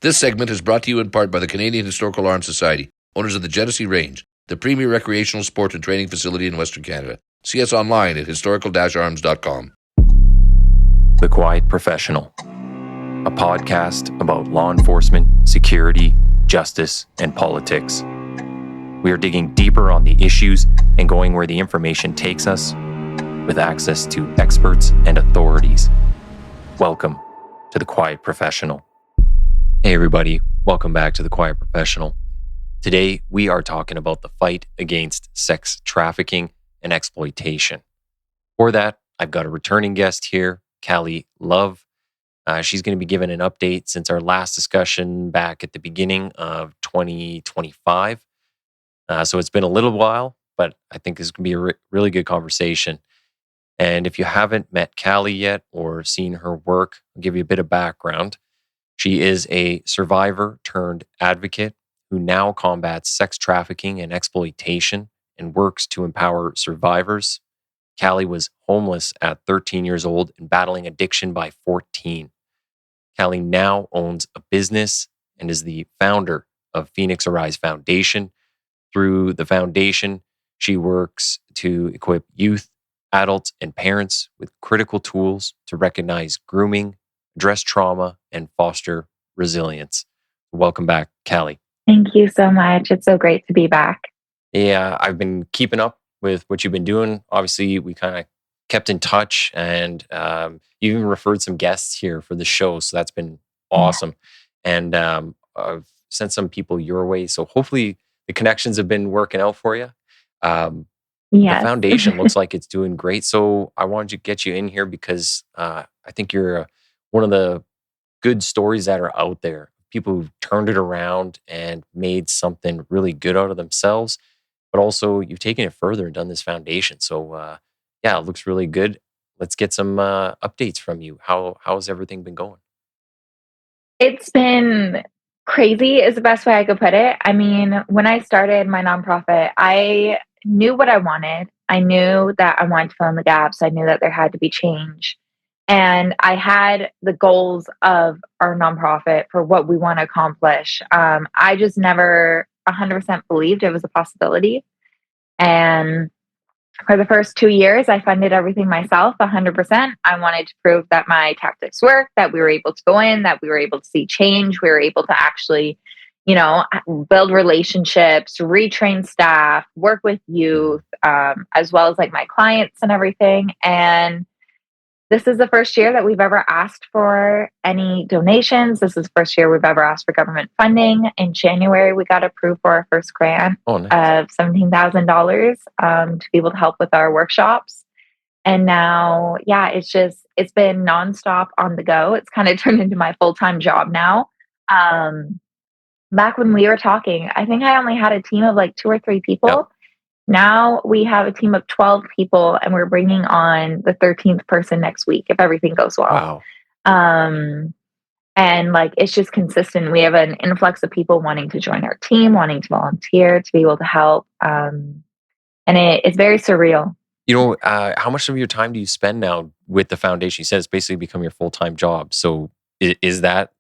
This segment is brought to you in part by the Canadian Historical Arms Society, owners of the Genesee Range, the premier recreational sport and training facility in Western Canada. See us online at historical-arms.com. The Quiet Professional, a podcast about law enforcement, security, justice, and politics. We are digging deeper on the issues and going where the information takes us with access to experts and authorities. Welcome to The Quiet Professional. Hey everybody, welcome back to The Quiet Professional. Today we are talking about the fight against sex trafficking and exploitation. For that, I've got a returning guest here, Callie Love. She's going to be giving an update since our last discussion back at the beginning of 2025. So it's been a little while, but I think this is going to be a really good conversation. And if you haven't met Callie yet or seen her work, I'll give you a bit of background. She is a survivor turned advocate who now combats sex trafficking and exploitation and works to empower survivors. Callie was homeless at 13 years old and battling addiction by 14. Callie now owns a business and is the founder of Phoenix Arise Foundation. Through the foundation, she works to equip youth, adults, and parents with critical tools to recognize grooming, address trauma, and foster resilience. Welcome back, Callie. Thank you so much. It's so great to be back. Yeah, I've been keeping up with what you've been doing. Obviously, we kind of kept in touch, and you even referred some guests here for the show, so that's been awesome. Yeah. And I've sent some people your way, so hopefully the connections have been working out for you. The foundation looks like it's doing great. So I wanted to get you in here because I think you're one of the good stories that are out there. People who've turned it around and made something really good out of themselves, but also you've taken it further and done this foundation. So it looks really good. Let's get some updates from you. How has everything been going? It's been crazy is the best way I could put it. I mean, when I started my nonprofit, I knew what I wanted. I knew that I wanted to fill in the gaps. I knew that there had to be change. And I had the goals of our nonprofit for what we want to accomplish. I just never 100% believed it was a possibility. And for the first 2 years, I funded everything myself 100%. I wanted to prove that my tactics worked, that we were able to go in, that we were able to see change. We were able to actually, build relationships, retrain staff, work with youth, as well as like my clients and everything. And this is the first year that we've ever asked for any donations. This is the first year we've ever asked for government funding. In January, we got approved for our first grant of $17,000 to be able to help with our workshops. And now, it's been nonstop on the go. It's kind of turned into my full-time job now. Back when we were talking, I think I only had a team of like 2 or 3 people. Yep. Now we have a team of 12 people and we're bringing on the 13th person next week if everything goes well. Wow. And like, it's just consistent. We have an influx of people wanting to join our team, wanting to volunteer, to be able to help. And it's very surreal. How much of your time do you spend now with the foundation? You said it's basically become your full-time job. So is that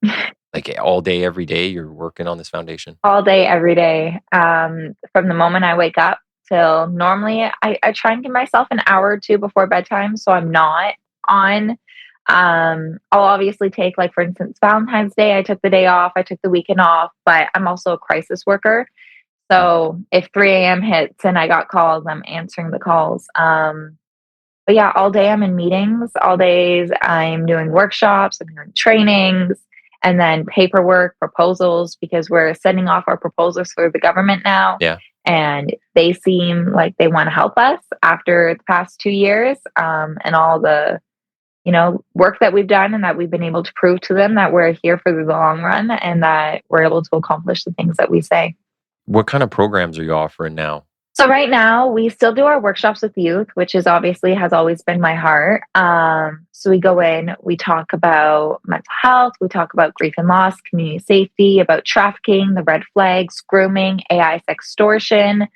like all day, every day you're working on this foundation? All day, every day. From the moment I wake up till normally I try and give myself an hour or 2 before bedtime. So I'm not on. I'll obviously take, like, for instance, Valentine's Day, I took the day off, I took the weekend off, but I'm also a crisis worker. So if 3 a.m. hits and I got calls, I'm answering the calls. But yeah, all day I'm in meetings, all days I'm doing workshops, I'm doing trainings, and then paperwork, proposals, because we're sending off our proposals for the government now. Yeah. And they seem like they want to help us after the past 2 years, and all the, work that we've done and that we've been able to prove to them that we're here for the long run and that we're able to accomplish the things that we say. What kind of programs are you offering now? So right now we still do our workshops with youth, which is obviously has always been my heart. So we go in, we talk about mental health, we talk about grief and loss, community safety, about trafficking, the red flags, grooming, AI sextortion.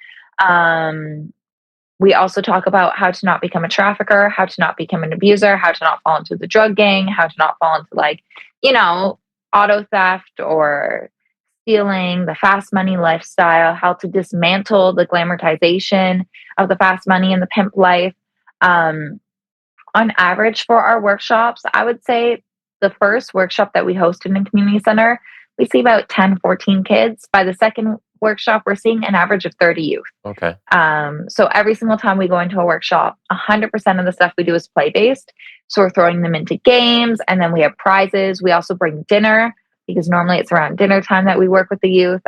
We also talk about how to not become a trafficker, how to not become an abuser, how to not fall into the drug gang, how to not fall into auto theft or stealing, the fast money lifestyle, how to dismantle the glamorization of the fast money and the pimp life. Um, on average for our workshops, I would say the first workshop that we hosted in the community center, we see about 10, 14 kids. By the second workshop, we're seeing an average of 30 youth. Okay. So every single time we go into a workshop, 100% of the stuff we do is play-based. So we're throwing them into games, and then we have prizes. We also bring dinner, because normally it's around dinner time that we work with the youth.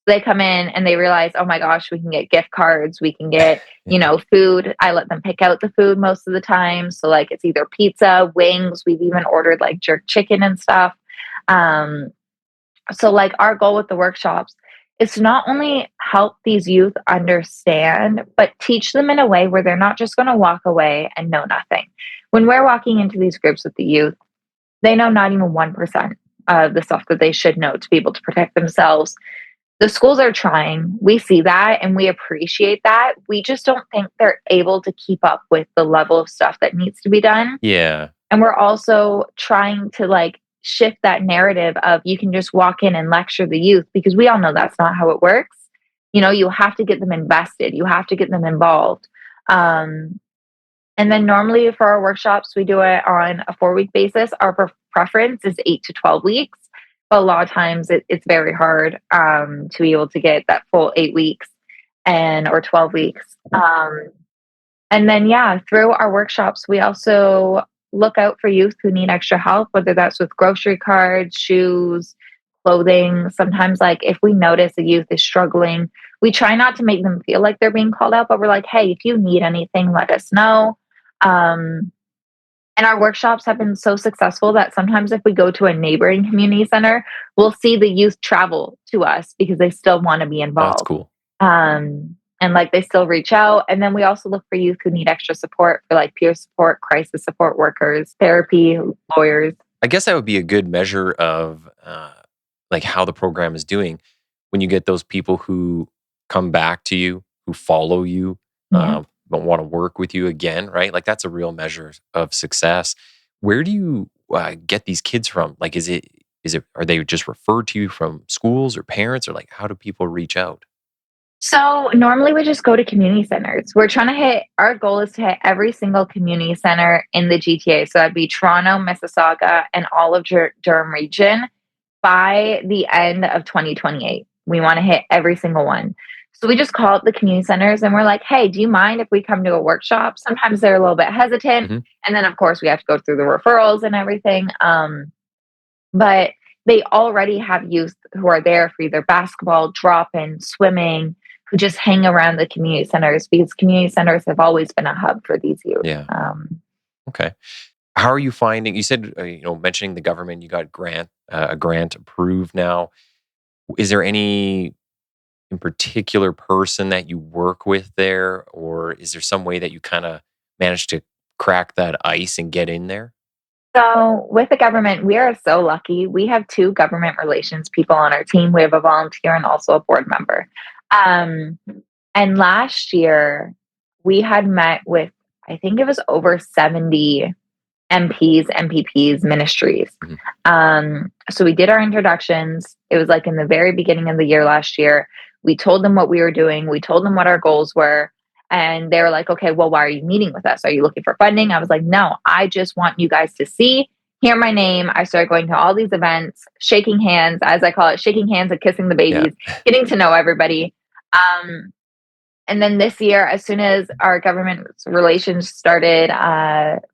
They come in and they realize, oh my gosh, we can get gift cards, we can get, food. I let them pick out the food most of the time. So like it's either pizza, wings. We've even ordered like jerk chicken and stuff. So like our goal with the workshops is to not only help these youth understand, but teach them in a way where they're not just going to walk away and know nothing. When we're walking into these groups with the youth, they know not even 1% of the stuff that they should know to be able to protect themselves. The schools are trying. We see that and we appreciate that. We just don't think they're able to keep up with the level of stuff that needs to be done. Yeah. And we're also trying to like shift that narrative of you can just walk in and lecture the youth, because we all know that's not how it works. You have to get them invested. You have to get them involved. And then normally for our workshops, we do it on a 4-week basis. Our preference is 8 to 12 weeks. But a lot of times it's very hard to be able to get that full 8 weeks or 12 weeks. And then, through our workshops, we also look out for youth who need extra help, whether that's with grocery cards, shoes, clothing. Sometimes, like if we notice a youth is struggling, we try not to make them feel like they're being called out, but we're like, hey, if you need anything, let us know. And our workshops have been so successful that sometimes if we go to a neighboring community center, we'll see the youth travel to us because they still want to be involved. That's cool. And like they still reach out. And then we also look for youth who need extra support for like peer support, crisis support workers, therapy, lawyers. I guess that would be a good measure of like how the program is doing when you get those people who come back to you, who follow you, but want to work with you again, right? Like that's a real measure of success. Where do you get these kids from? Like, are they just referred to you from schools or parents, or like how do people reach out? So normally we just go to community centers. Our goal is to hit every single community center in the GTA. So that'd be Toronto, Mississauga, and all of Durham region by the end of 2028. We want to hit every single one. So we just call up the community centers and we're like, hey, do you mind if we come to a workshop? Sometimes they're a little bit hesitant. Mm-hmm. And then, of course, we have to go through the referrals and everything. But they already have youth who are there for either basketball, drop-in, swimming, who just hang around the community centers, because community centers have always been a hub for these youth. Yeah. Okay. How are you finding? You said, mentioning the government, you got a grant approved now. Is there any in particular person that you work with there, or is there some way that you kind of managed to crack that ice and get in there? So with the government, we are so lucky. We have 2 government relations people on our team. We have a volunteer and also a board member. And last year we had met with, I think it was over 70 MPs, MPPs, ministries. Mm-hmm. So we did our introductions. It was like in the very beginning of the year last year. We told them what we were doing. We told them what our goals were. And they were like, okay, well, why are you meeting with us? Are you looking for funding? I was like, no, I just want you guys to hear my name. I started going to all these events, shaking hands, as I call it, shaking hands and kissing the babies, getting to know everybody. And then this year, as soon as our government relations started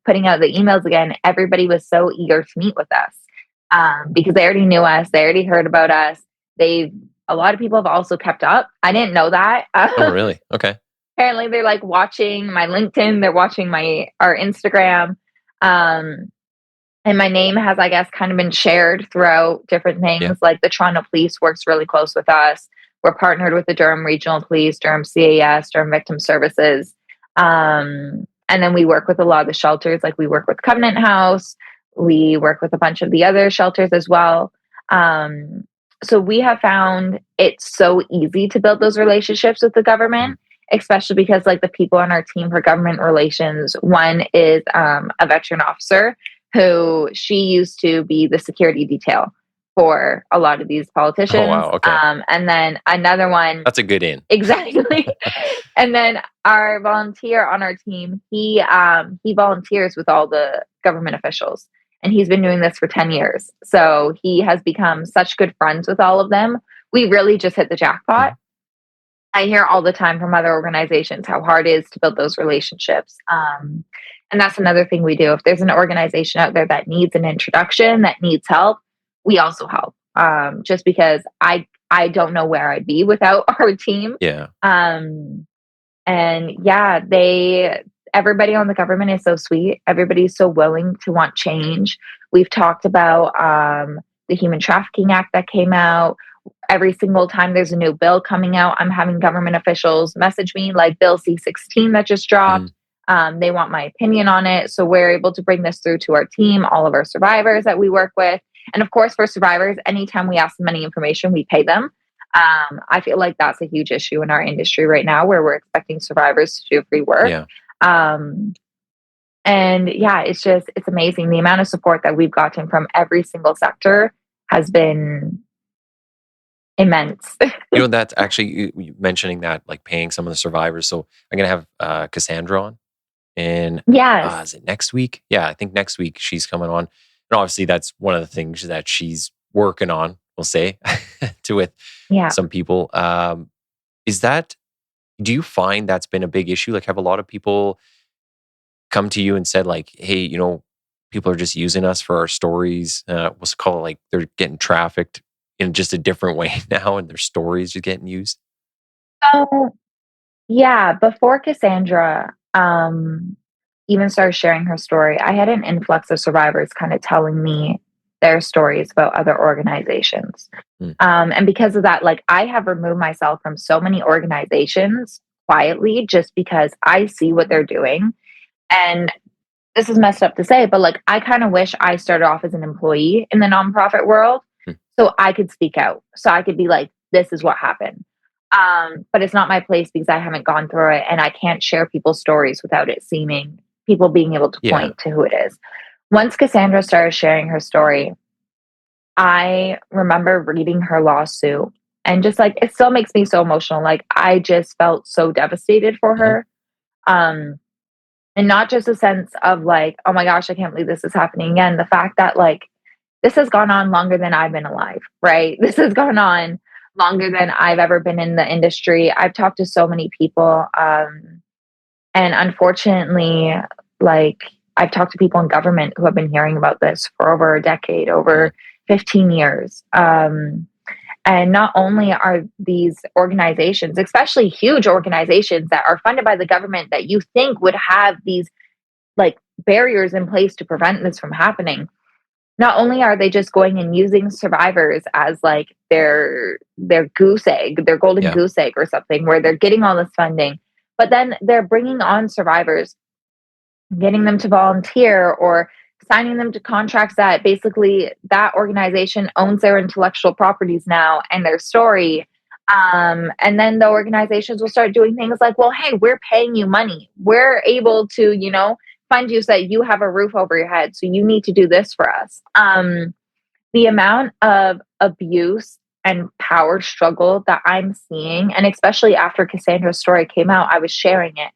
putting out the emails again, everybody was so eager to meet with us because they already knew us. They already heard about us. A lot of people have also kept up. I didn't know that. Oh, really? Okay. Apparently, they're like watching my LinkedIn. They're watching our Instagram. And my name has, I guess, kind of been shared throughout different things. Yeah. Like the Toronto Police works really close with us. We're partnered with the Durham Regional Police, Durham CAS, Durham Victim Services. And then we work with a lot of the shelters. Like we work with Covenant House. We work with a bunch of the other shelters as well. So we have found it's so easy to build those relationships with the government, especially because like the people on our team for government relations, one is a veteran officer who she used to be the security detail for a lot of these politicians. Oh, wow. Okay. And then another one. That's a good in. Exactly. And then our volunteer on our team, he volunteers with all the government officials, and he's been doing this for 10 years. So he has become such good friends with all of them. We really just hit the jackpot. I hear all the time from other organizations how hard it is to build those relationships. And that's another thing we do. If there's an organization out there that needs an introduction, that needs help, we also help. Just because I don't know where I'd be without our team. Yeah. And yeah, everybody on the government is so sweet. Everybody's so willing to want change. We've talked about the Human Trafficking Act that came out. Every single time there's a new bill coming out, I'm having government officials message me, like Bill C-16 that just dropped. They want my opinion on it. So we're able to bring this through to our team, all of our survivors that we work with. And of course, for survivors, anytime we ask them any information, we pay them. I feel like that's a huge issue in our industry right now, where we're expecting survivors to do free work. Yeah. And yeah, it's amazing. The amount of support that we've gotten from every single sector has been immense. That's actually, you mentioning that, like paying some of the survivors. So I'm going to have Cassandra on. And yes. Is it next week? Yeah, I think next week she's coming on. And obviously that's one of the things that she's working on, we'll say, with some people. Do you find that's been a big issue? Like, have a lot of people come to you and said, like, hey, people are just using us for our stories. What's it called? Like, they're getting trafficked in just a different way now, and their stories are getting used? So, yeah, before Cassandra even started sharing her story, I had an influx of survivors kind of telling me their stories about other organizations. And because of that, like, I have removed myself from so many organizations quietly just because I see what they're doing. And this is messed up to say, but like, I kind of wish I started off as an employee in the nonprofit world so I could speak out. So I could be like, this is what happened. But it's not my place because I haven't gone through it, and I can't share people's stories without it seeming people being able to point to who it is. Once Cassandra started sharing her story, I remember reading her lawsuit, and just like, it still makes me so emotional. Like, I just felt so devastated for her. And not just a sense of like, oh my gosh, I can't believe this is happening again. The fact that like, this has gone on longer than I've been alive, right? This has gone on longer than I've ever been in the industry. I've talked to so many people. And unfortunately, like, I've talked to people in government who have been hearing about this for over a decade, over 15 years. And not only are these organizations, especially huge organizations that are funded by the government that you think would have these like barriers in place to prevent this from happening, not only are they just going and using survivors as like their goose egg, their golden goose egg or something, where they're getting all this funding, but then they're bringing on survivors, getting them to volunteer or signing them to contracts that basically that organization owns their intellectual properties now and their story. And then the organizations will start doing things like, well, hey, we're paying you money. We're able to, fund you so that you have a roof over your head. So you need to do this for us. The amount of abuse and power struggle that I'm seeing, and especially after Cassandra's story came out, I was sharing it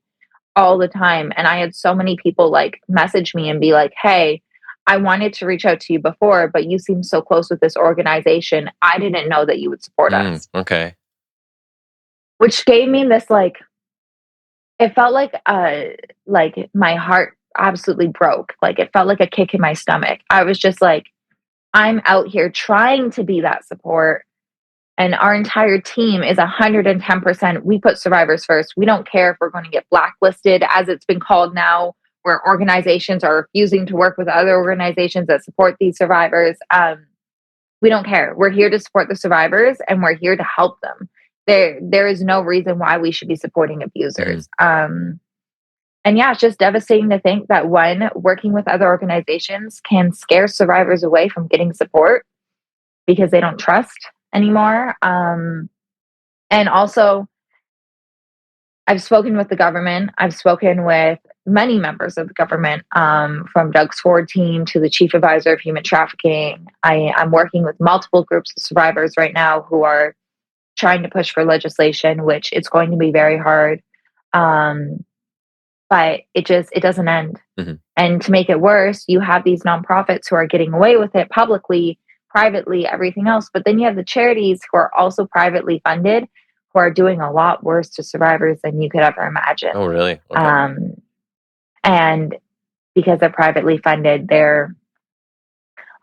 all the time. And I had so many people like message me and be like, hey, I wanted to reach out to you before, but you seem so close with this organization. I didn't know that you would support us. Okay. Which gave me this like, it felt like my heart absolutely broke. Like, it felt like a kick in my stomach. I was just like, I'm out here trying to be that support. And our entire team is 110%. We put survivors first. We don't care if we're going to get blacklisted, as it's been called now, where organizations are refusing to work with other organizations that support these survivors. We don't care. We're here to support the survivors, and we're here to help them. There is no reason why we should be supporting abusers. And yeah, it's just devastating to think that working with other organizations can scare survivors away from getting support because they don't trust anymore. And also, I've spoken with the government. I've spoken with many members of the government, from Doug's Ford team to the chief advisor of human trafficking. I'm working with multiple groups of survivors right now who are trying to push for legislation, which it's going to be very hard. But it doesn't end. Mhm. And to make it worse, you have these nonprofits who are getting away with it publicly, privately, everything else. But then you have the charities who are also privately funded, who are doing a lot worse to survivors than you could ever imagine. Oh, really? Okay. And because they're privately funded, they're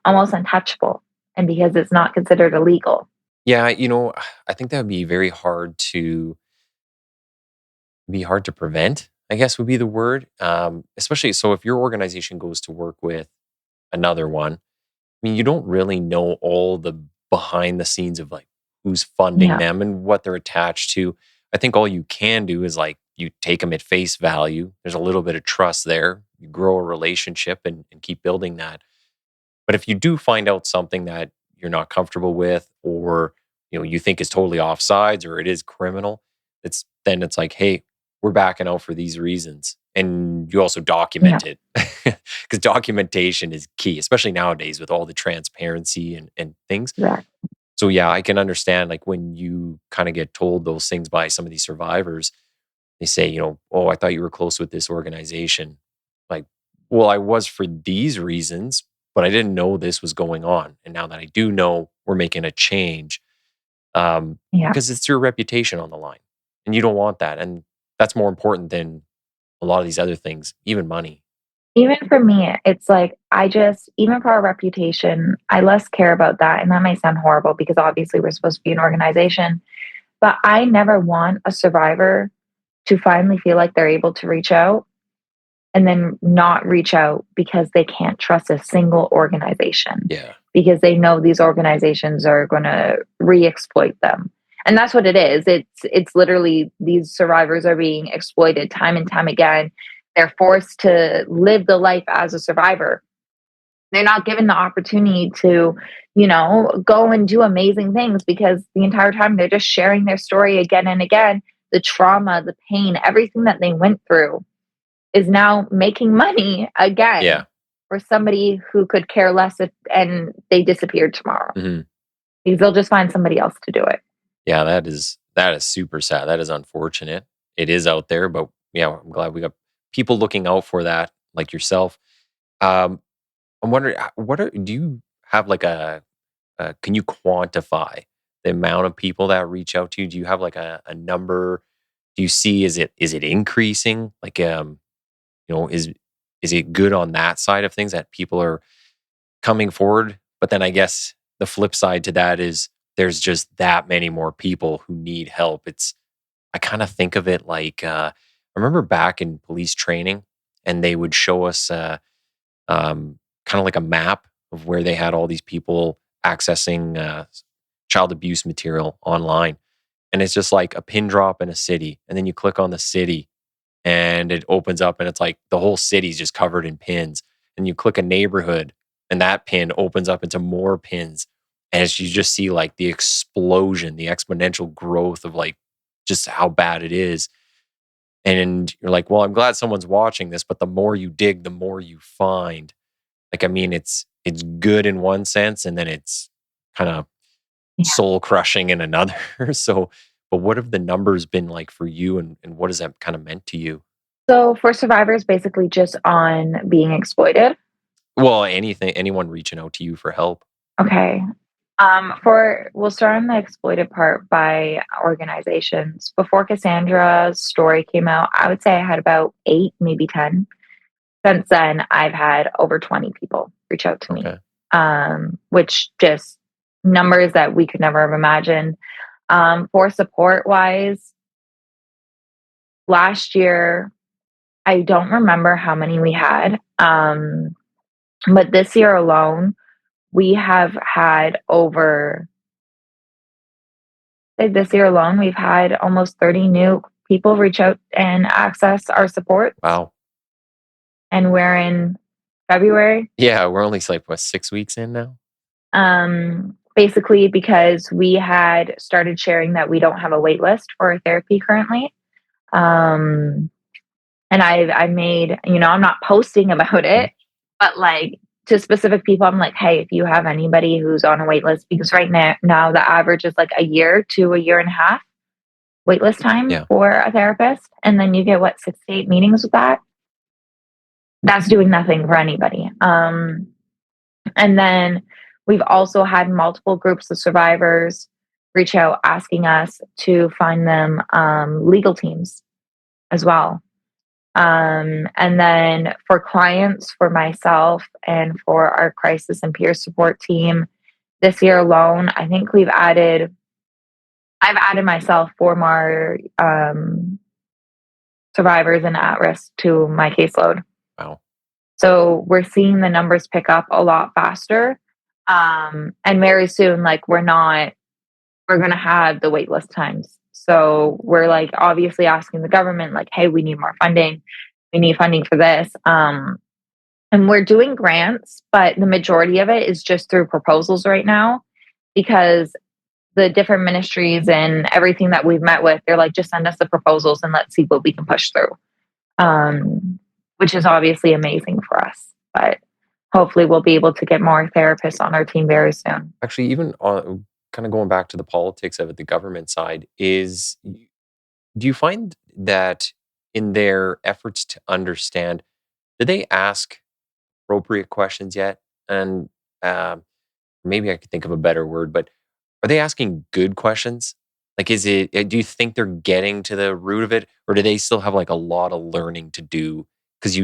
almost untouchable. And because it's not considered illegal. Yeah, I think that would be hard to prevent, I guess would be the word. Especially so if your organization goes to work with another one, I mean, you don't really know all the behind the scenes of like who's funding Yeah. them and what they're attached to. I think all you can do is like you take them at face value. There's a little bit of trust there. You grow a relationship and keep building that. But if you do find out something that you're not comfortable with, or you think is totally offsides, or it is criminal, it's like, hey, we're backing out for these reasons, and you also document it because documentation is key, especially nowadays with all the transparency and things. Yeah. So yeah, I can understand like when you kind of get told those things by some of these survivors, they say, oh, I thought you were close with this organization. Like, well, I was for these reasons, but I didn't know this was going on. And now that I do know, we're making a change because it's your reputation on the line. And you don't want that. And that's more important than a lot of these other things, even money. Even for me, it's like, even for our reputation, I less care about that. And that may sound horrible because obviously we're supposed to be an organization, but I never want a survivor to finally feel like they're able to reach out and then not reach out because they can't trust a single organization. Yeah. Because they know these organizations are going to re-exploit them. And that's what it is. It's literally these survivors are being exploited time and time again. They're forced to live the life as a survivor. They're not given the opportunity to, go and do amazing things because the entire time they're just sharing their story again and again. The trauma, the pain, everything that they went through is now making money again. Yeah. For somebody who could care less and they disappeared tomorrow. Mm-hmm. Because they'll just find somebody else to do it. Yeah, that is super sad. That is unfortunate. It is out there, but yeah, I'm glad we got people looking out for that, like yourself. I'm wondering, do you have like can you quantify the amount of people that reach out to you? Do you have like a number? Do you see, is it increasing? Like, is it good on that side of things that people are coming forward? But then I guess the flip side to that is there's just that many more people who need help. I kind of think of it like, I remember back in police training and they would show us kind of like a map of where they had all these people accessing child abuse material online. And it's just like a pin drop in a city. And then you click on the city and it opens up and it's like the whole city's just covered in pins. And you click a neighborhood and that pin opens up into more pins. And you just see like the explosion, the exponential growth of like just how bad it is. And you're like, well, I'm glad someone's watching this, but the more you dig, the more you find. Like, I mean, it's good in one sense, and then it's kind of soul crushing in another. So, but what have the numbers been like for you, and what has that kind of meant to you? So for survivors, basically just on being exploited. Well, anyone reaching out to you for help. Okay. We'll start on the exploited part by organizations. Before Cassandra's story came out, I would say I had about 8, maybe 10. Since then, I've had over 20 people reach out to me, which just numbers that we could never have imagined. For support wise, last year, I don't remember how many we had, but this year alone, we have had this year alone, we've had almost 30 new people reach out and access our support. Wow. And we're in February. Yeah, we're only like, 6 weeks in now? Basically because we had started sharing that we don't have a wait list for therapy currently. And And I made, I'm not posting about it, but like to specific people, I'm like, hey, if you have anybody who's on a wait list, because right now the average is like a year to a year and a half waitlist time Yeah. for a therapist. And then you get 6 to 8 meetings with that. That's doing nothing for anybody. And then we've also had multiple groups of survivors reach out asking us to find them legal teams as well. And then for clients, for myself, and for our crisis and peer support team, this year alone, I think I've added myself 4 more survivors and at risk to my caseload. Wow. So we're seeing the numbers pick up a lot faster. And very soon, like we're going to have the wait list times. So we're like obviously asking the government, like, hey, we need more funding. We need funding for this. And we're doing grants, but the majority of it is just through proposals right now because the different ministries and everything that we've met with, they're like, just send us the proposals and let's see what we can push through. Which is obviously amazing for us. But hopefully we'll be able to get more therapists on our team very soon. Actually, even kind of going back to the politics of it, the government side, do you find that in their efforts to understand, do they ask appropriate questions yet? And maybe I could think of a better word, but are they asking good questions? Like, do you think they're getting to the root of it, or do they still have like a lot of learning to do? Because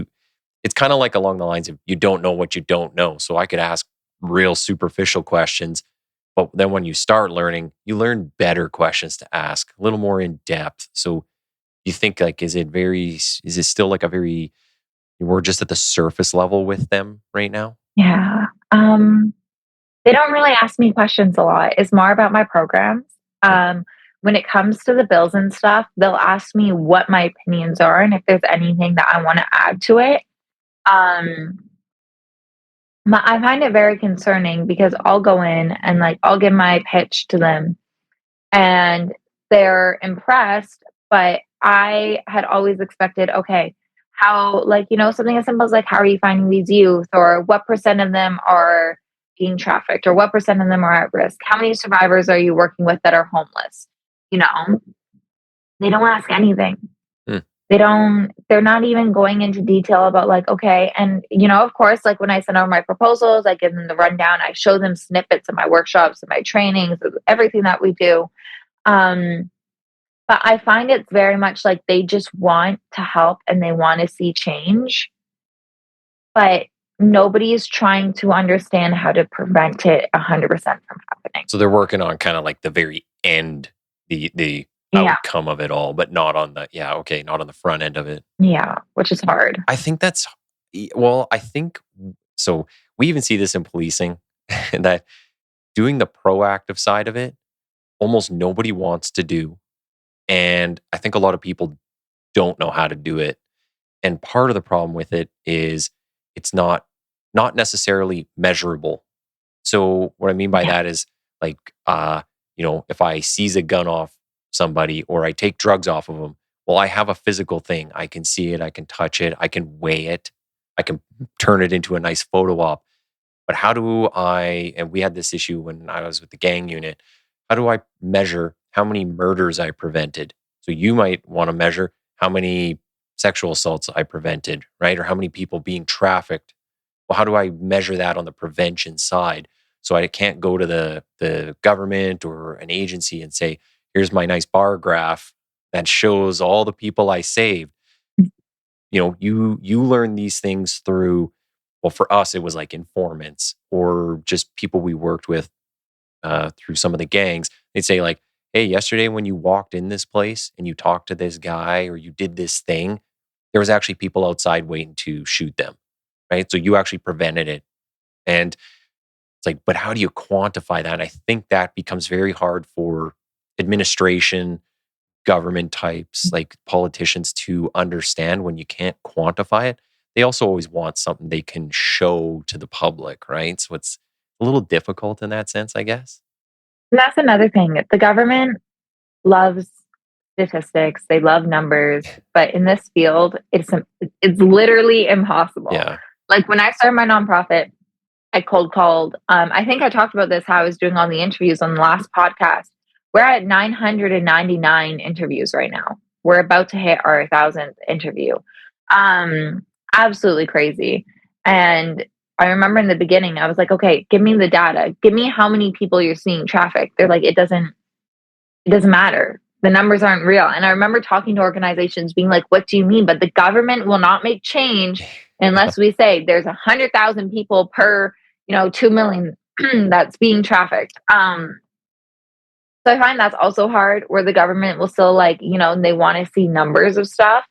it's kind of like along the lines of you don't know what you don't know. So I could ask real superficial questions, but then when you start learning, you learn better questions to ask, a little more in depth. So you think like, is it still like we're just at the surface level with them right now? Yeah. They don't really ask me questions a lot. It's more about my programs. When it comes to the bills and stuff, they'll ask me what my opinions are and if there's anything that I want to add to it. I find it very concerning because I'll go in and like I'll give my pitch to them and they're impressed, but I had always expected, okay, how, like, something as simple as like, how are you finding these youth, or what percent of them are being trafficked, or what percent of them are at risk? How many survivors are you working with that are homeless? You know, they don't ask anything. Hmm. They're not even going into detail about like, okay. And, of course, like when I send over my proposals, I give them the rundown, I show them snippets of my workshops and my trainings, everything that we do. But I find it's very much like they just want to help and they want to see change, but nobody is trying to understand how to prevent it 100% from happening. So they're working on kind of like the very end, the outcome of it all, but not on not on the front end of it. Yeah, which is hard. I think so. We even see this in policing that doing the proactive side of it, almost nobody wants to do. And I think a lot of people don't know how to do it. And part of the problem with it is it's not necessarily measurable. So what I mean by that is like, if I seize a gun off somebody or I take drugs off of them, well, I have a physical thing. I can see it. I can touch it. I can weigh it. I can turn it into a nice photo op. But how do and we had this issue when I was with the gang unit, how do I measure how many murders I prevented? So you might want to measure how many sexual assaults I prevented, right? Or how many people being trafficked. Well, how do I measure that on the prevention side? So I can't go to the government or an agency and say, here's my nice bar graph that shows all the people I saved. You learn these things through, well, for us, it was like informants or just people we worked with through some of the gangs. They'd say like, hey, yesterday when you walked in this place and you talked to this guy or you did this thing, there was actually people outside waiting to shoot them, right? So you actually prevented it. And it's like, but how do you quantify that? And I think that becomes very hard for administration, government types, like politicians to understand when you can't quantify it. They also always want something they can show to the public, right? So it's a little difficult in that sense, I guess. And that's another thing. The government loves statistics, they love numbers, but in this field, it's literally impossible. Yeah. Like when I started my nonprofit, I cold called. I think I talked about this, how I was doing all the interviews on the last podcast. We're at 999 interviews right now. We're about to hit our 1,000th interview. Absolutely crazy. And I remember in the beginning, I was like, okay, give me the data. Give me how many people you're seeing traffic. They're like, it doesn't matter. The numbers aren't real. And I remember talking to organizations being like, what do you mean? But the government will not make change unless we say there's 100,000 people per, 2 million that's being trafficked. So I find that's also hard, where the government will still they want to see numbers of stuff.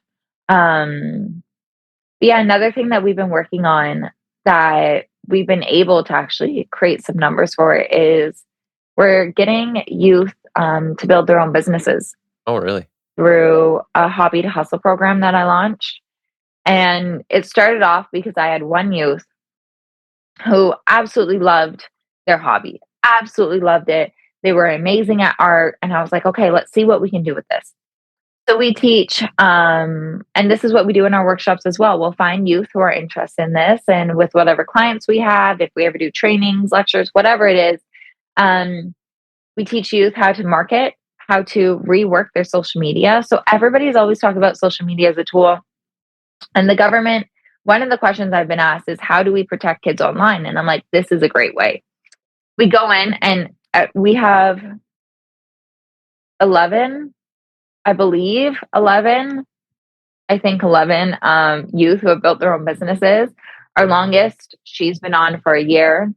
Yeah, another thing that we've been working on that we've been able to actually create some numbers for is we're getting youth to build their own businesses. Oh, really? Through a hobby to hustle program that I launched. And it started off because I had one youth who absolutely loved their hobby, absolutely loved it. They were amazing at art. And I was like, okay, let's see what we can do with this. So we teach, and this is what we do in our workshops as well. We'll find youth who are interested in this, and with whatever clients we have, if we ever do trainings, lectures, whatever it is, we teach youth how to market, how to rework their social media. So everybody's always talking about social media as a tool. And the government, one of the questions I've been asked is, how do we protect kids online? And I'm like, this is a great way. We go in and we have 11 youth who have built their own businesses. Our longest, she's been on for a year.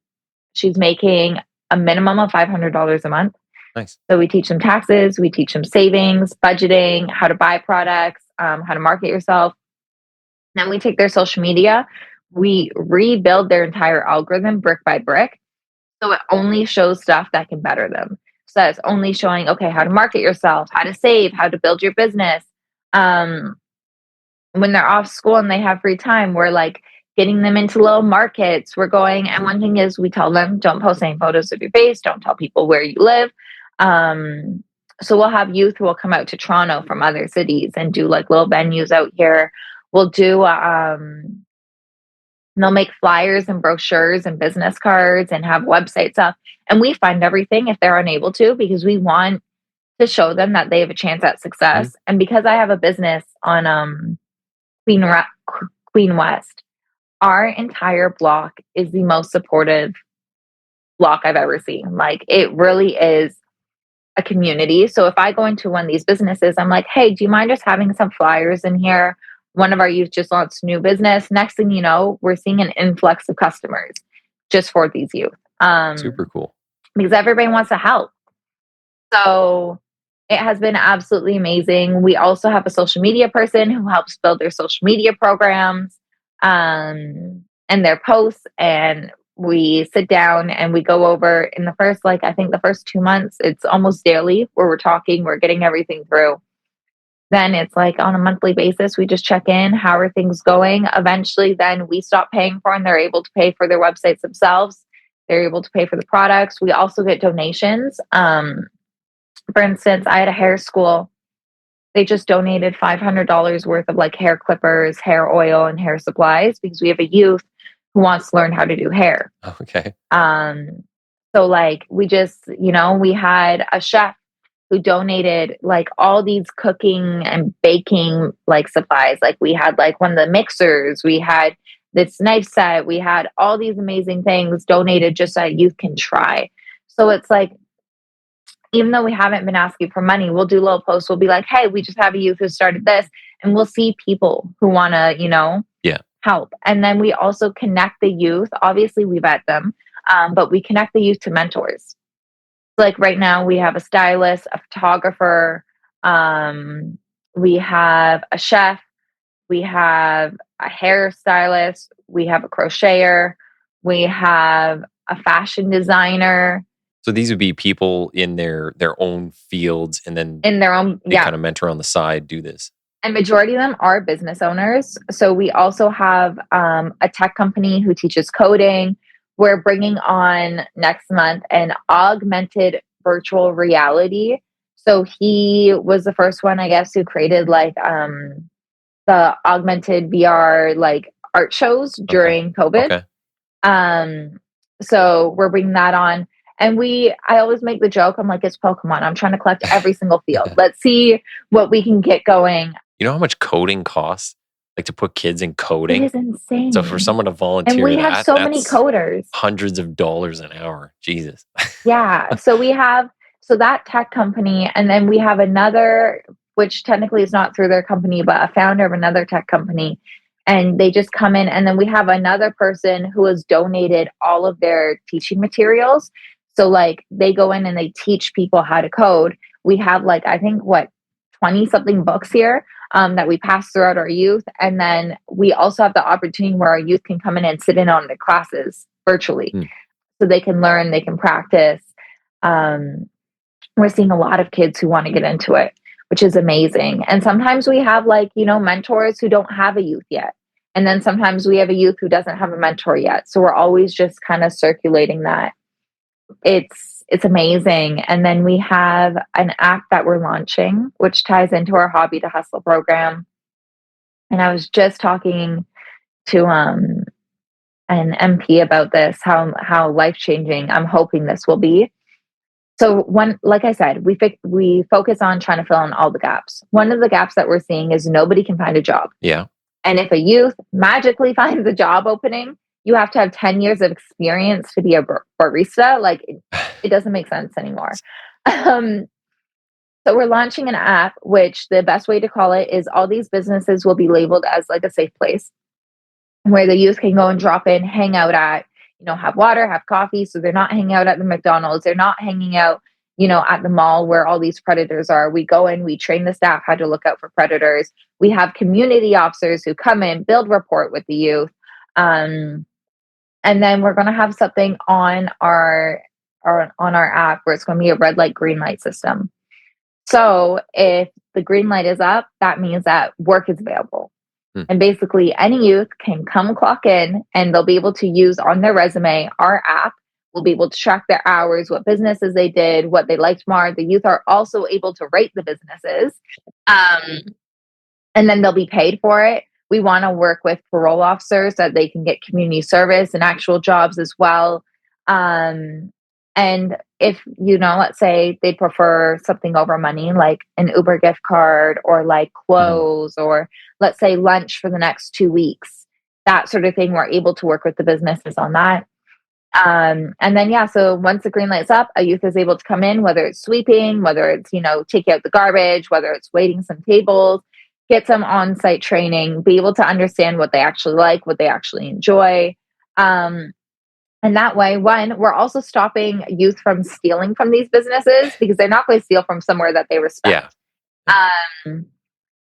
She's making a minimum of $500 a month. Nice. So we teach them taxes, we teach them savings, budgeting, how to buy products, how to market yourself. Then we take their social media, we rebuild their entire algorithm brick by brick. So it only shows stuff that can better them. So it's only showing, okay, how to market yourself, how to save, how to build your business. When they're off school and they have free time, we're like getting them into little markets. We're going, and one thing is we tell them, don't post any photos of your face, don't tell people where you live. So we'll have youth who will come out to Toronto from other cities and do like little venues out here. We'll do, they'll make flyers and brochures and business cards and have websites up. And we find everything if they're unable to, because we want to show them that they have a chance at success. Mm-hmm. And because I have a business on Queen West, our entire block is the most supportive block I've ever seen. Like, it really is a community. So if I go into one of these businesses, I'm like, hey, do you mind just having some flyers in here? One of our youth just launched a new business. Next thing you know, we're seeing an influx of customers just for these youth. Super cool. Because everybody wants to help. So it has been absolutely amazing. We also have a social media person who helps build their social media programs and their posts. And we sit down and we go over in the first, I think the first 2 months, it's almost daily where we're talking, we're getting everything through. Then it's on a monthly basis, we just check in. How are things going? Eventually, then we stop paying for and they're able to pay for their websites themselves. They're able to pay for the products. We also get donations. For instance, I had a hair school. They just donated $500 worth of hair clippers, hair oil, and hair supplies because we have a youth who wants to learn how to do hair. Okay. So we just, we had a chef who donated all these cooking and baking supplies. We had one of the mixers, we had this knife set, we had all these amazing things donated just so youth can try. So it's even though we haven't been asking for money, we'll do little posts. We'll be like, hey, we just have a youth who started this, and we'll see people who want to, help. And then we also connect the youth. Obviously we vet them, but we connect the youth to mentors. Right now we have a stylist, a photographer, we have a chef, we have a hairstylist, we have a crocheter, we have a fashion designer. So these would be people in their own fields, and then in their own, they kind of mentor on the side, do this. And majority of them are business owners. So we also have a tech company who teaches coding. We're bringing on next month an augmented virtual reality. So he was the first one, I guess, who created like the augmented VR like art shows during COVID. Okay. So we're bringing that on. And I always make the joke, I'm like, it's Pokemon. I'm trying to collect every single field. Let's see what we can get going. You know how much coding costs? Like to put kids in It coding? is insane. So for someone to And volunteer we have that, so many that's coders. hundreds of dollars an hour. Jesus. Yeah. So that tech company, and then we have another, which technically is not through their company, but a founder of another tech company. And they just come in, and then we have another person who has donated all of their teaching materials. So like they go in and they teach people how to code. We have like, I think 20 something books here that we pass throughout our youth. And then we also have the opportunity where our youth can come in and sit in on the classes virtually. So they can learn, they can practice. We're seeing a lot of kids who want to get into it, which is amazing. And sometimes we have like, mentors who don't have a youth yet. And then sometimes we have a youth who doesn't have a mentor yet. So we're always just kind of circulating that. It's amazing. And then we have an app that we're launching, which ties into our Hobby to Hustle program. And I was just talking to an MP about this, how life-changing I'm hoping this will be. So like I said, we focus on trying to fill in all the gaps. One of the gaps that we're seeing is nobody can find a job. Yeah. And if a youth magically finds a job opening, you have to have 10 years of experience to be a barista. Like it doesn't make sense anymore. So we're launching an app, which the best way to call it is all these businesses will be labeled as like a safe place where the youth can go and drop in, hang out at, have water, have coffee. So they're not hanging out at the McDonald's. They're not hanging out, at the mall where all these predators are. We go in, we train the staff how to look out for predators. We have community officers who come in, build rapport with the youth. And then we're going to have something on our app where it's going to be a red light, green light system. So if the green light is up, that means that work is available. And basically any youth can come clock in and they'll be able to use on their resume our app. We'll be able to track their hours, what businesses they did, what they liked more. The youth are also able to rate the businesses. And then they'll be paid for it. We want to work with parole officers so that they can get community service and actual jobs as well. And if, let's say they prefer something over money, like an Uber gift card or like clothes or let's say lunch for the next 2 weeks, that sort of thing, we're able to work with the businesses on that. And then, so once the green light's up, a youth is able to come in, whether it's sweeping, whether it's, taking out the garbage, whether it's waiting some tables, get some on-site training, be able to understand what they actually like, what they actually enjoy. And that way, one, we're also stopping youth from stealing from these businesses because they're not going to steal from somewhere that they respect.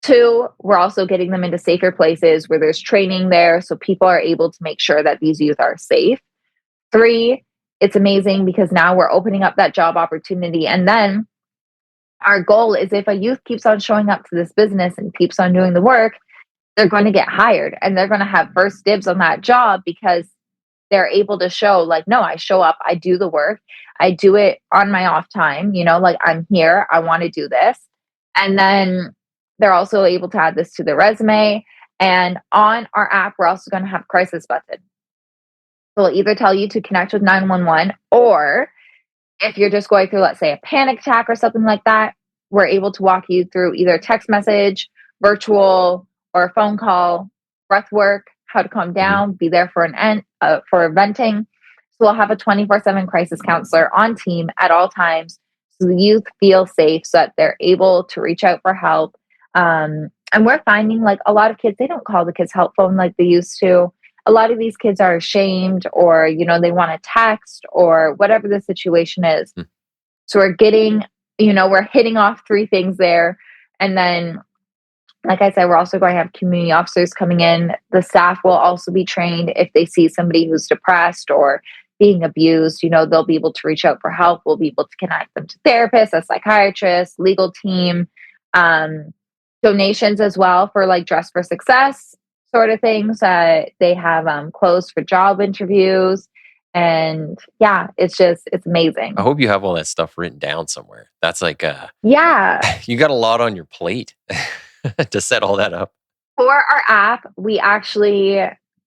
Two, we're also getting them into safer places where there's training there so people are able to make sure that these youth are safe. Three, it's amazing because now we're opening up that job opportunity. And then our goal is if a youth keeps on showing up to this business and keeps on doing the work, they're going to get hired and they're going to have first dibs on that job because they're able to show like, no, I show up, I do the work, I do it on my off time, like I'm here, I want to do this. And then they're also able to add this to their resume. And on our app, we're also going to have crisis button. So it'll either tell you to connect with 911 or if you're just going through, let's say, a panic attack or something like that, we're able to walk you through either a text message, virtual, or a phone call, breath work, how to calm down, be there for for venting. So we'll have a 24/7 crisis counselor on team at all times so the youth feel safe so that they're able to reach out for help. And we're finding like a lot of kids, they don't call the kids help phone like they used to. A lot of these kids are ashamed or, they want to text or whatever the situation is. So we're getting, we're hitting off 3 things there. And then, like I said, we're also going to have community officers coming in. The staff will also be trained if they see somebody who's depressed or being abused, they'll be able to reach out for help. We'll be able to connect them to therapists, a psychiatrist, legal team, donations as well for like Dress for Success sort of things. They have clothes for job interviews. And it's amazing. I hope you have all that stuff written down somewhere. That's like, Yeah. you got a lot on your plate to set all that up. For our app,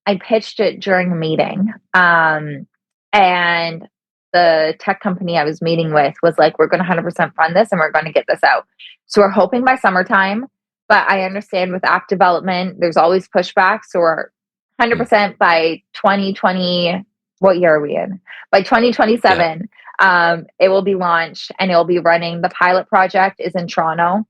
I pitched it during a meeting. And the tech company I was meeting with was like, we're going to 100% fund this and we're going to get this out. So we're hoping by summertime, but I understand with app development, there's always pushback. So we're 100% by 2020. What year are we in? By 2027, it will be launched and it will be running. The pilot project is in Toronto,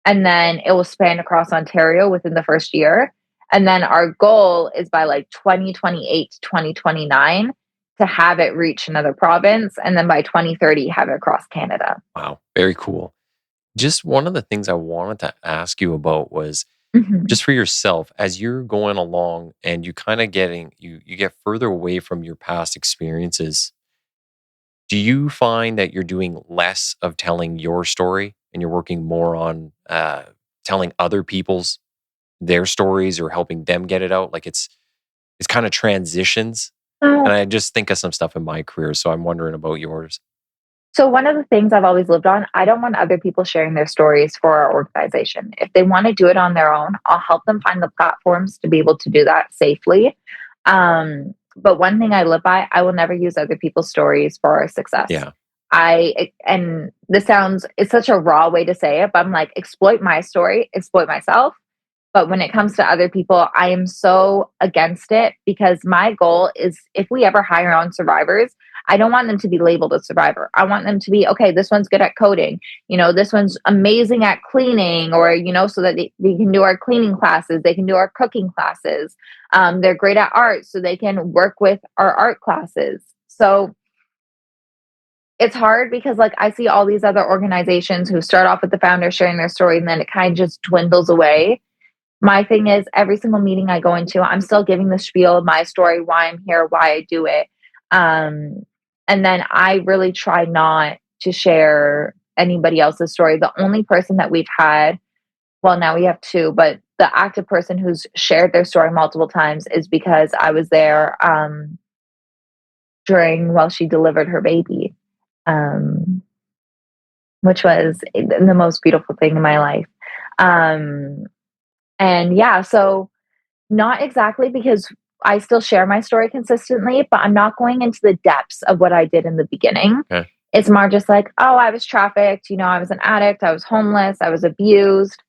and then it will span across Ontario within the first year. And then our goal is by like 2028, 2029 to have it reach another province. And then by 2030, have it across Canada. Wow. Very cool. Just one of the things I wanted to ask you about was just for yourself, as you're going along and you kind of you get further away from your past experiences, do you find that you're doing less of telling your story and you're working more on telling other people's their stories or helping them get it out? Like it's kind of transitions. And I just think of some stuff in my career, so I'm wondering about yours. So one of the things I've always lived on, I don't want other people sharing their stories for our organization. If they want to do it on their own, I'll help them find the platforms to be able to do that safely. But one thing I live by, I will never use other people's stories for our success. Yeah. And it's such a raw way to say it, but I'm like, exploit my story, exploit myself. But when it comes to other people, I am so against it, because my goal is, if we ever hire on survivors, I don't want them to be labeled a survivor. I want them to be, okay, this one's good at coding. This one's amazing at cleaning, or, so that they can do our cleaning classes. They can do our cooking classes. They're great at art, so they can work with our art classes. So it's hard because I see all these other organizations who start off with the founder sharing their story, and then it kind of just dwindles away. My thing is, every single meeting I go into, I'm still giving the spiel of my story, why I'm here, why I do it. And then I really try not to share anybody else's story. The only person that we've had, well, now we have two, but the active person who's shared their story multiple times is because I was there while she delivered her baby, which was the most beautiful thing in my life. So not exactly, because I still share my story consistently, but I'm not going into the depths of what I did in the beginning. Okay. It's more just like, oh, I was trafficked, I was an addict, I was homeless, I was abused.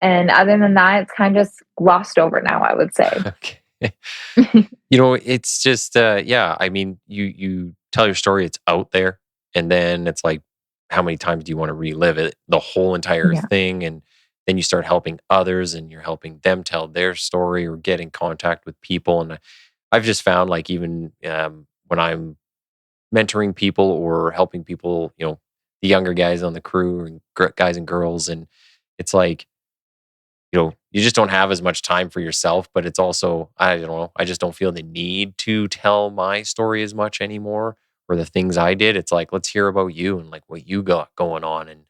And other than that, it's kind of just glossed over now, I would say. Okay. It's just, I mean, you tell your story, it's out there. And then it's like, how many times do you want to relive it? The whole entire thing. And then you start helping others and you're helping them tell their story or get in contact with people. And I've just found, like, even when I'm mentoring people or helping people, the younger guys on the crew and guys and girls, and it's like, you just don't have as much time for yourself, but it's also, I don't know, I just don't feel the need to tell my story as much anymore, or the things I did. It's like, let's hear about you and like what you got going on and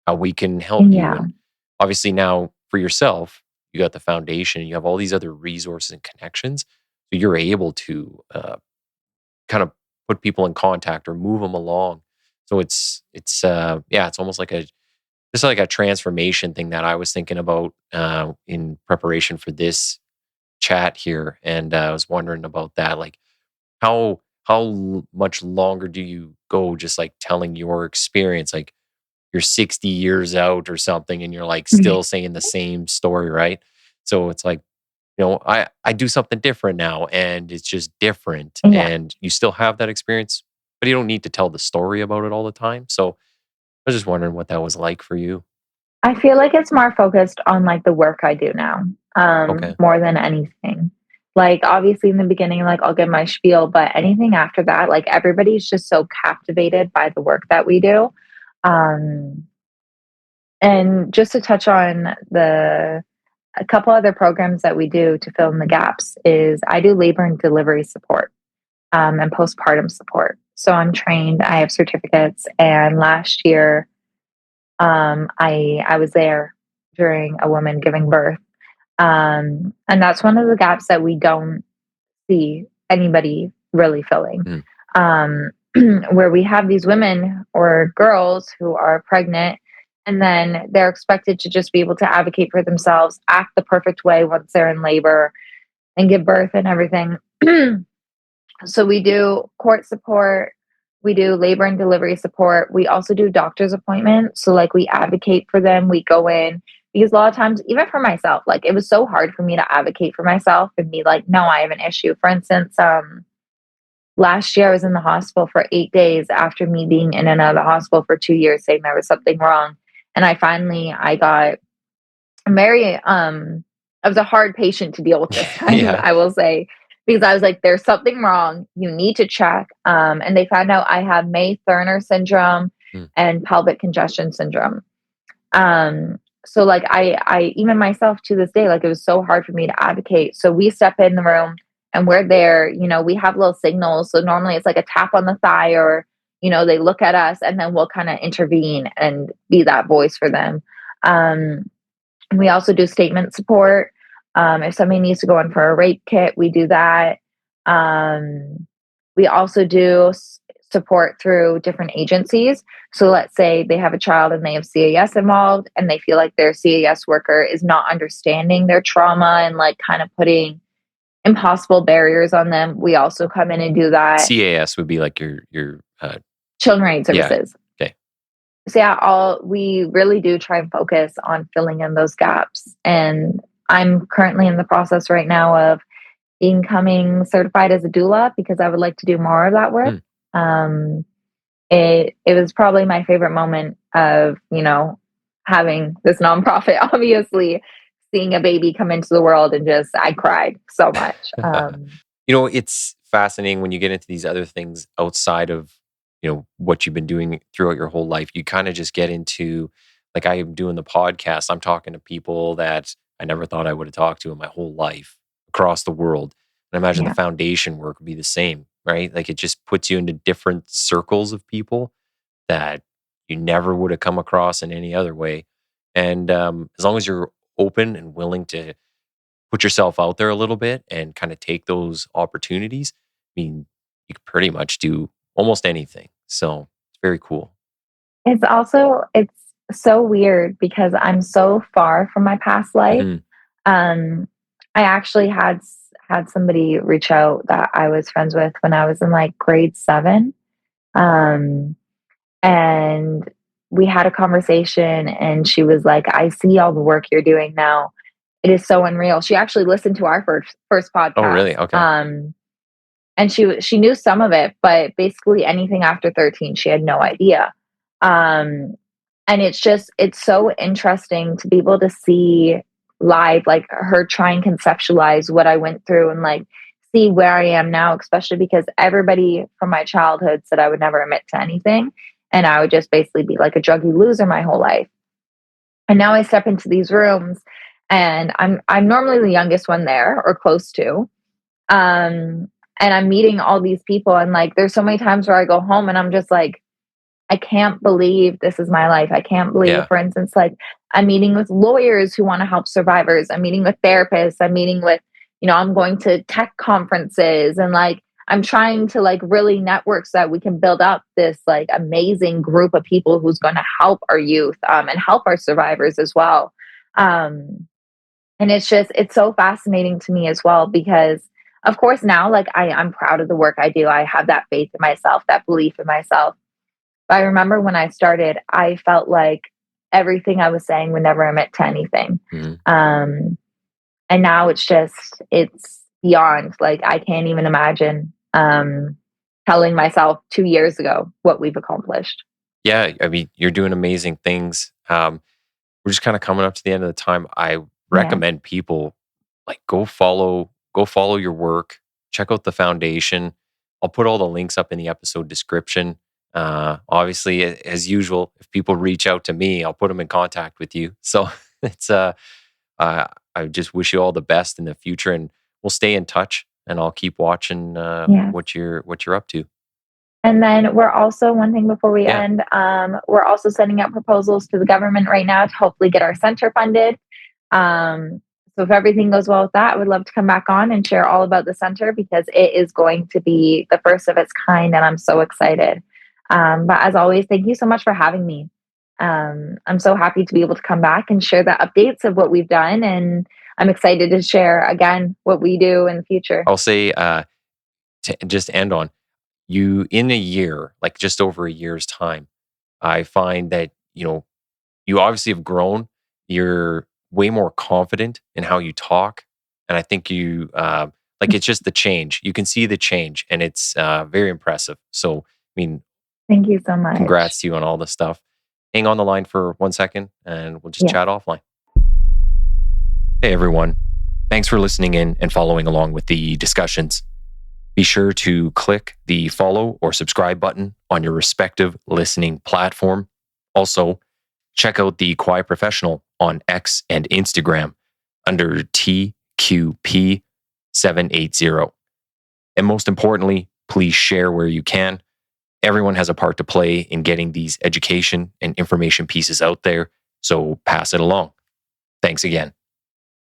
how we can help you. And obviously now for yourself, you got the foundation, you have all these other resources and connections. So you're able to kind of put people in contact or move them along. So it's almost like just like a transformation thing that I was thinking about in preparation for this chat here. And I was wondering about that. Like, how much longer do you go just like telling your experience? Like, you're 60 years out or something and you're like still saying the same story, right? So it's like, I do something different now, and it's just different. And you still have that experience, but you don't need to tell the story about it all the time. So I was just wondering what that was like for you. I feel like it's more focused on like the work I do now, Okay. more than anything. Like, obviously in the beginning, like, I'll give my spiel, but anything after that, like, everybody's just so captivated by the work that we do. And just to touch on a couple other programs that we do to fill in the gaps is I do labor and delivery support, and postpartum support. So I'm trained, I have certificates, and last year, I was there during a woman giving birth. And that's one of the gaps that we don't see anybody really filling. Mm. Where we have these women or girls who are pregnant, and then they're expected to just be able to advocate for themselves, act the perfect way once they're in labor and give birth and everything. So we do court support, we do labor and delivery support. We also do doctor's appointments. So like we advocate for them. We go in because a lot of times, even for myself, like it was so hard for me to advocate for myself and be like, no, I have an issue. For instance, last year I was in the hospital for 8 days after me being in and out of the hospital for 2 years saying there was something wrong. And I got very, I was a hard patient to deal with this time, Yeah. I will say, because I was like, there's something wrong. You need to check. And they found out I have May-Thurner syndrome Mm. and pelvic congestion syndrome. So like I even myself to this day, like it was so hard for me to advocate. So we step in the room and we're there, we have little signals. So normally it's like a tap on the thigh or, they look at us and then we'll kind of intervene and be that voice for them. We also do statement support. If somebody needs to go in for a rape kit, we do that. We also do support through different agencies. So let's say they have a child and they have CAS involved and they feel like their CAS worker is not understanding their trauma and like kind of putting impossible barriers on them. We also come in and do that. CAS would be like your Children Aid Services. Yeah. Okay. So yeah, we really do try and focus on filling in those gaps. And I'm currently in the process right now of becoming certified as a doula because I would like to do more of that work. It was probably my favorite moment of, having this nonprofit, obviously seeing a baby come into the world and I cried so much. It's fascinating when you get into these other things outside of, what you've been doing throughout your whole life. You kind of just get into, like I am doing the podcast, I'm talking to people that I never thought I would have talked to in my whole life across the world. And I imagine the foundation work would be the same, right? Like it just puts you into different circles of people that you never would have come across in any other way. And as long as you're open and willing to put yourself out there a little bit and kind of take those opportunities, I mean, you could pretty much do almost anything. So it's very cool. It's so weird because I'm so far from my past life. Mm-hmm. I actually had somebody reach out that I was friends with when I was in like grade 7. And we had a conversation and she was like, I see all the work you're doing now. It is so unreal. She actually listened to our first podcast. Oh, really? Okay. And she knew some of it, but basically anything after 13, she had no idea. And it's so interesting to be able to see live, like her try and conceptualize what I went through and like see where I am now, especially because everybody from my childhood said I would never admit to anything. And I would just basically be like a druggy loser my whole life. And now I step into these rooms and I'm normally the youngest one there or close to. And I'm meeting all these people and like there's so many times where I go home and I'm just like, I can't believe this is my life. I can't believe, for instance, like I'm meeting with lawyers who want to help survivors. I'm meeting with therapists. I'm meeting with, I'm going to tech conferences and like I'm trying to like really network so that we can build up this like amazing group of people who's going to help our youth and help our survivors as well. And it's so fascinating to me as well because of course now like I'm proud of the work I do. I have that faith in myself, that belief in myself. But I remember when I started, I felt like everything I was saying would never admit to anything. Mm-hmm. And now it's beyond, like, I can't even imagine telling myself 2 years ago what we've accomplished. Yeah. I mean, you're doing amazing things. We're just kind of coming up to the end of the time. I recommend people like go follow your work, check out the foundation. I'll put all the links up in the episode description. Obviously, as usual, if people reach out to me, I'll put them in contact with you. So it's I just wish you all the best in the future, and we'll stay in touch. And I'll keep watching what you're up to. And then we're also, one thing before we end, we're also sending out proposals to the government right now to hopefully get our center funded. So if everything goes well with that, I would love to come back on and share all about the center because it is going to be the first of its kind, and I'm so excited. But as always, thank you so much for having me. I'm so happy to be able to come back and share the updates of what we've done, and I'm excited to share again what we do in the future. I'll say to just end on, you in a year, like just over a year's time, I find that, you obviously have grown. You're way more confident in how you talk. And I think you, like, it's just the change. You can see the change and it's very impressive. So, I mean, Thank you so much. congrats to you on all this stuff. Hang on the line for 1 second and we'll just Yeah. chat offline. Hey, everyone. Thanks for listening in and following along with the discussions. Be sure to click the follow or subscribe button on your respective listening platform. Also, check out the Quiet Professional on X and Instagram under TQP780. And most importantly, please share where you can. Everyone has a part to play in getting these education and information pieces out there, so pass it along. Thanks again.